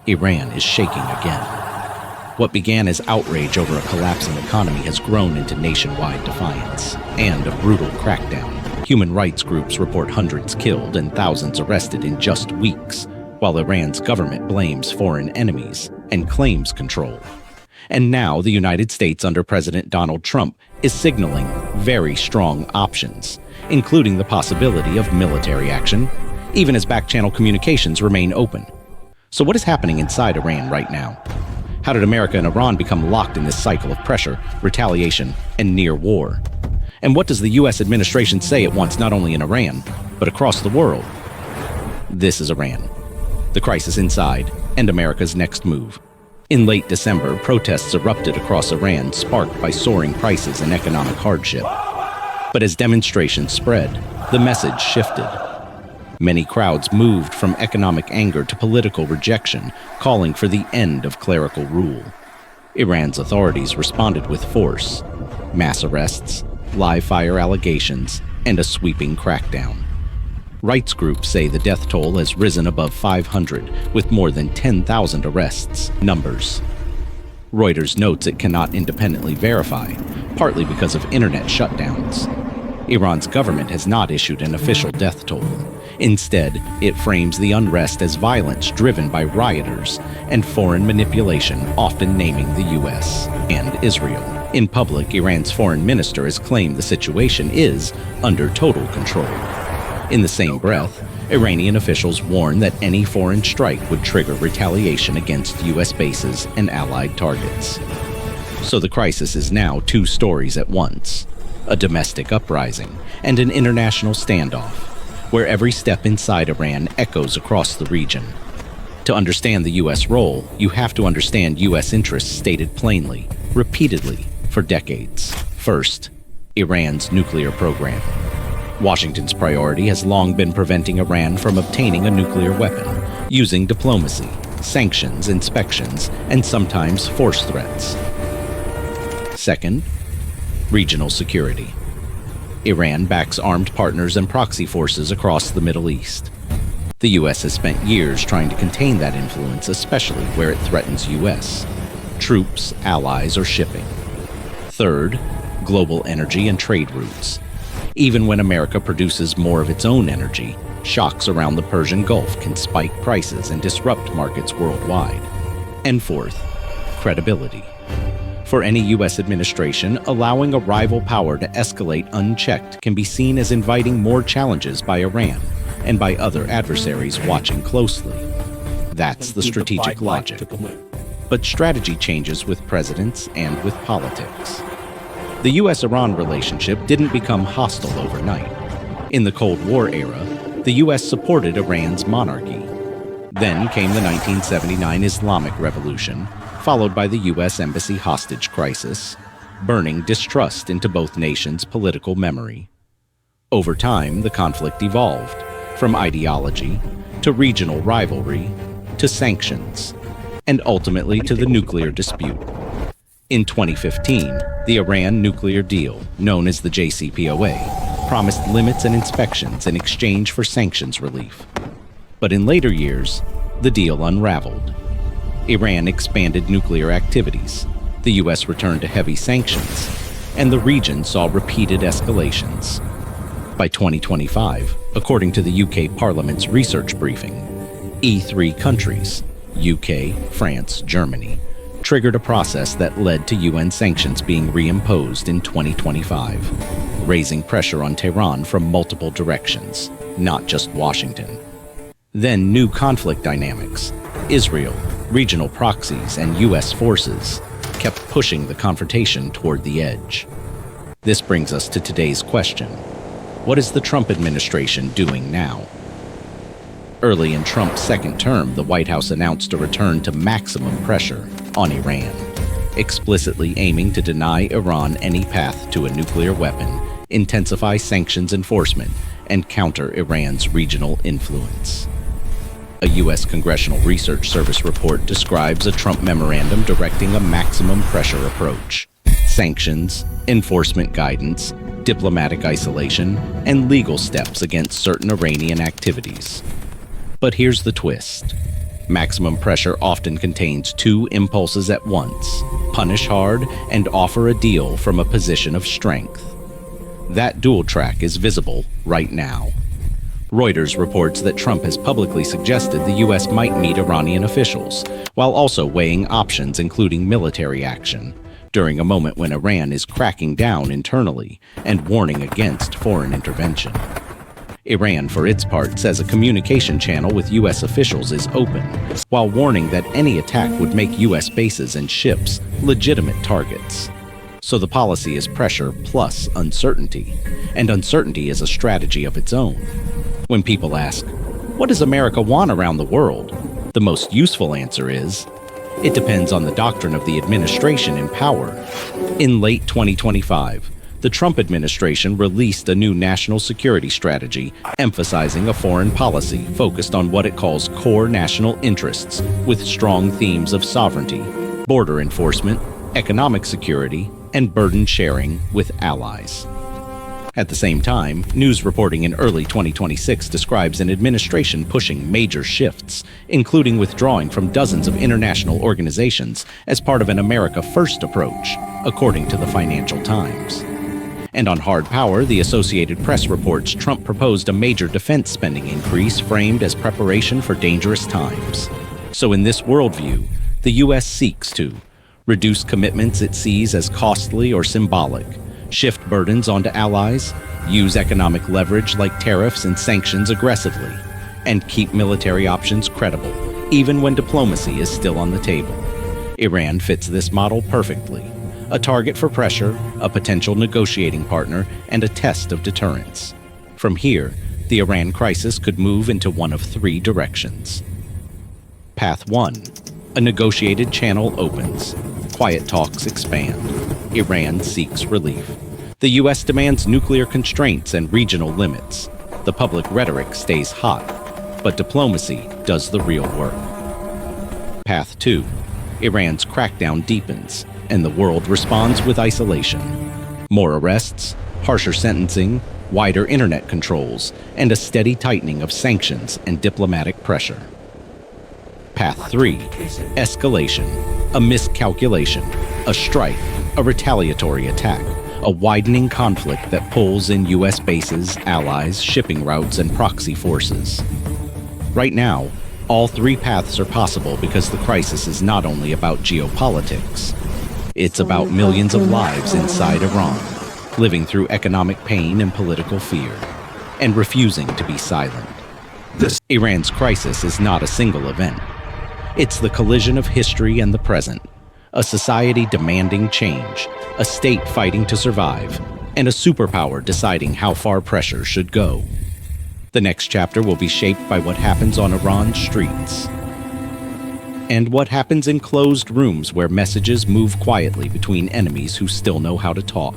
Iran is shaking again. What began as outrage over a collapsing economy has grown into nationwide defiance and a brutal crackdown. Human rights groups report hundreds killed and thousands arrested in just weeks, while Iran's government blames foreign enemies and claims control. And now the United States under President Donald Trump is signaling very strong options, including the possibility of military action, even as back-channel communications remain open. So what is happening inside Iran right now? How did America and Iran become locked in this cycle of pressure, retaliation, and near war? And what does the U.S. administration say it wants not only in Iran, but across the world? This is Iran, the crisis inside, and America's next move. In late December, protests erupted across Iran, sparked by soaring prices and economic hardship. But as demonstrations spread, the message shifted. Many crowds moved from economic anger to political rejection, calling for the end of clerical rule. Iran's authorities responded with force, mass arrests, live-fire allegations, and a sweeping crackdown. Rights groups say the death toll has risen above 500, with more than 10,000 arrests. Numbers. Reuters notes it cannot independently verify, partly because of internet shutdowns. Iran's government has not issued an official death toll. Instead, it frames the unrest as violence driven by rioters and foreign manipulation, often naming the U.S. and Israel. In public, Iran's foreign minister has claimed the situation is under total control. In the same breath, Iranian officials warn that any foreign strike would trigger retaliation against U.S. bases and allied targets. So the crisis is now two stories at once: a domestic uprising and an international standoff, where every step inside Iran echoes across the region. To understand the U.S. role, you have to understand U.S. interests stated plainly, repeatedly, for decades. First, Iran's nuclear program. Washington's priority has long been preventing Iran from obtaining a nuclear weapon, using diplomacy, sanctions, inspections, and sometimes force threats. Second, regional security. Iran backs armed partners and proxy forces across the Middle East. The U.S. has spent years trying to contain that influence, especially where it threatens U.S. troops, allies, or shipping. Third, global energy and trade routes. Even when America produces more of its own energy, shocks around the Persian Gulf can spike prices and disrupt markets worldwide. And fourth, credibility. For any U.S. administration, allowing a rival power to escalate unchecked can be seen as inviting more challenges by Iran and by other adversaries watching closely. That's the strategic logic. But strategy changes with presidents and with politics. The U.S.-Iran relationship didn't become hostile overnight. In the Cold War era, the U.S. supported Iran's monarchy. Then came the 1979 Islamic Revolution, followed by the U.S. Embassy hostage crisis, burning distrust into both nations' political memory. Over time, the conflict evolved, from ideology to regional rivalry to sanctions, and ultimately to the nuclear dispute. In 2015, the Iran nuclear deal, known as the JCPOA, promised limits and inspections in exchange for sanctions relief. But in later years, the deal unraveled. Iran expanded nuclear activities, the U.S. returned to heavy sanctions, and the region saw repeated escalations. By 2025, according to the UK Parliament's research briefing, E3 countries, UK, France, Germany, triggered a process that led to UN sanctions being reimposed in 2025, raising pressure on Tehran from multiple directions, not just Washington. Then new conflict dynamics, Israel, regional proxies, and U.S. forces kept pushing the confrontation toward the edge. This brings us to today's question: what is the Trump administration doing now? Early in Trump's second term, the White House announced a return to maximum pressure on Iran, explicitly aiming to deny Iran any path to a nuclear weapon, intensify sanctions enforcement, and counter Iran's regional influence. A U.S. Congressional Research Service report describes a Trump memorandum directing a maximum pressure approach: sanctions, enforcement guidance, diplomatic isolation, and legal steps against certain Iranian activities. But here's the twist. Maximum pressure often contains two impulses at once: punish hard and offer a deal from a position of strength. That dual track is visible right now. Reuters reports that Trump has publicly suggested the U.S. might meet Iranian officials, while also weighing options including military action, during a moment when Iran is cracking down internally and warning against foreign intervention. Iran, for its part, says a communication channel with U.S. officials is open, while warning that any attack would make U.S. bases and ships legitimate targets. So the policy is pressure plus uncertainty, and uncertainty is a strategy of its own. When people ask, what does America want around the world? The most useful answer is, it depends on the doctrine of the administration in power. In late 2025, the Trump administration released a new national security strategy emphasizing a foreign policy focused on what it calls core national interests, with strong themes of sovereignty, border enforcement, economic security, and burden sharing with allies. At the same time, news reporting in early 2026 describes an administration pushing major shifts, including withdrawing from dozens of international organizations as part of an America First approach, according to the Financial Times. And on hard power, the Associated Press reports Trump proposed a major defense spending increase framed as preparation for dangerous times. So in this worldview, the U.S. seeks to reduce commitments it sees as costly or symbolic, shift burdens onto allies, use economic leverage like tariffs and sanctions aggressively, and keep military options credible, even when diplomacy is still on the table. Iran fits this model perfectly: a target for pressure, a potential negotiating partner, and a test of deterrence. From here, the Iran crisis could move into one of three directions. Path 1. A negotiated channel opens. Quiet talks expand. Iran seeks relief. The U.S. demands nuclear constraints and regional limits. The public rhetoric stays hot, but diplomacy does the real work. Path 2. Iran's crackdown deepens, and the world responds with isolation. More arrests, harsher sentencing, wider internet controls, and a steady tightening of sanctions and diplomatic pressure. Path 3. Escalation. A miscalculation, a strike, a retaliatory attack, a widening conflict that pulls in U.S. bases, allies, shipping routes, and proxy forces. Right now, all three paths are possible because the crisis is not only about geopolitics. It's about millions of lives inside Iran, living through economic pain and political fear, and refusing to be silent. Iran's crisis is not a single event. It's the collision of history and the present, a society demanding change, a state fighting to survive, and a superpower deciding how far pressure should go. The next chapter will be shaped by what happens on Iran's streets, and what happens in closed rooms where messages move quietly between enemies who still know how to talk.